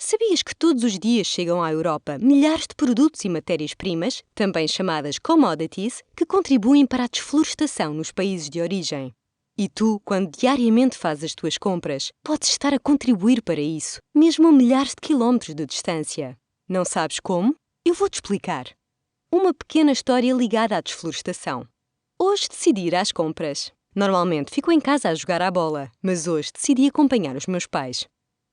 Sabias que todos os dias chegam à Europa milhares de produtos e matérias-primas, também chamadas commodities, que contribuem para a desflorestação nos países de origem? E tu, quando diariamente fazes as tuas compras, podes estar a contribuir para isso, mesmo a milhares de quilómetros de distância. Não sabes como? Eu vou-te explicar. Uma pequena história ligada à desflorestação. Hoje decidi ir às compras. Normalmente fico em casa a jogar à bola, mas hoje decidi acompanhar os meus pais.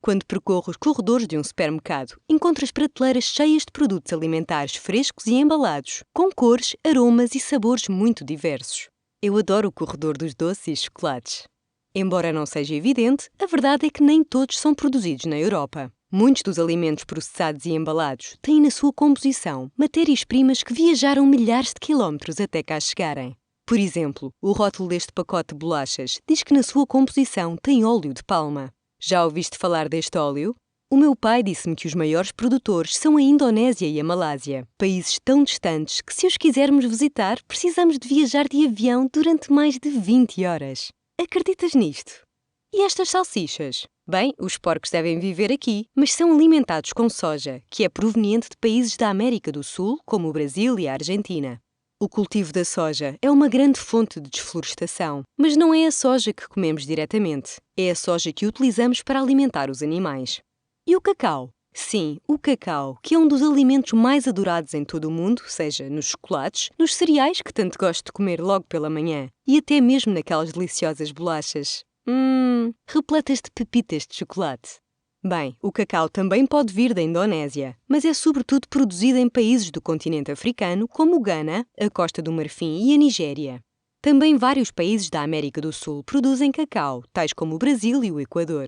Quando percorro os corredores de um supermercado, encontro as prateleiras cheias de produtos alimentares frescos e embalados, com cores, aromas e sabores muito diversos. Eu adoro o corredor dos doces e chocolates. Embora não seja evidente, a verdade é que nem todos são produzidos na Europa. Muitos dos alimentos processados e embalados têm na sua composição matérias-primas que viajaram milhares de quilómetros até cá chegarem. Por exemplo, o rótulo deste pacote de bolachas diz que na sua composição tem óleo de palma. Já ouviste falar deste óleo? O meu pai disse-me que os maiores produtores são a Indonésia e a Malásia, países tão distantes que, se os quisermos visitar, precisamos de viajar de avião durante mais de 20 horas. Acreditas nisto? E estas salsichas? Bem, os porcos devem viver aqui, mas são alimentados com soja, que é proveniente de países da América do Sul, como o Brasil e a Argentina. O cultivo da soja é uma grande fonte de desflorestação, mas não é a soja que comemos diretamente, é a soja que utilizamos para alimentar os animais. E o cacau? Sim, o cacau, que é um dos alimentos mais adorados em todo o mundo, seja nos chocolates, nos cereais que tanto gosto de comer logo pela manhã, e até mesmo naquelas deliciosas bolachas. Repletas de pepitas de chocolate. Bem, o cacau também pode vir da Indonésia, mas é sobretudo produzido em países do continente africano como o Ghana, a Costa do Marfim e a Nigéria. Também vários países da América do Sul produzem cacau, tais como o Brasil e o Equador.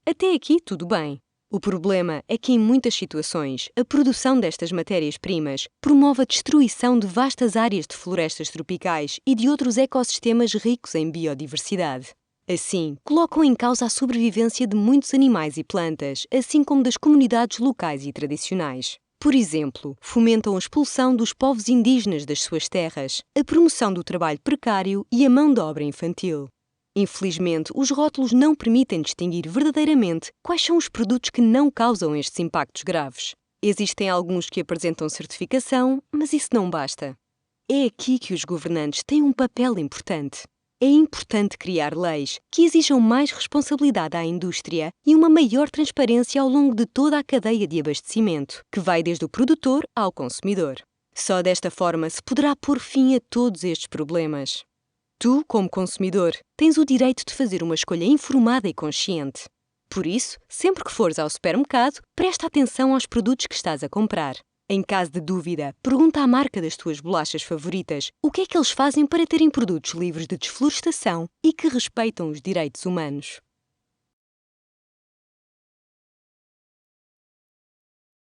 Até aqui tudo bem. O problema é que em muitas situações a produção destas matérias-primas promove a destruição de vastas áreas de florestas tropicais e de outros ecossistemas ricos em biodiversidade. Assim, colocam em causa a sobrevivência de muitos animais e plantas, assim como das comunidades locais e tradicionais. Por exemplo, fomentam a expulsão dos povos indígenas das suas terras, a promoção do trabalho precário e a mão de obra infantil. Infelizmente, os rótulos não permitem distinguir verdadeiramente quais são os produtos que não causam estes impactos graves. Existem alguns que apresentam certificação, mas isso não basta. É aqui que os governantes têm um papel importante. É importante criar leis que exijam mais responsabilidade à indústria e uma maior transparência ao longo de toda a cadeia de abastecimento, que vai desde o produtor ao consumidor. Só desta forma se poderá pôr fim a todos estes problemas. Tu, como consumidor, tens o direito de fazer uma escolha informada e consciente. Por isso, sempre que fores ao supermercado, presta atenção aos produtos que estás a comprar. Em caso de dúvida, pergunta à marca das tuas bolachas favoritas o que é que eles fazem para terem produtos livres de desflorestação e que respeitam os direitos humanos.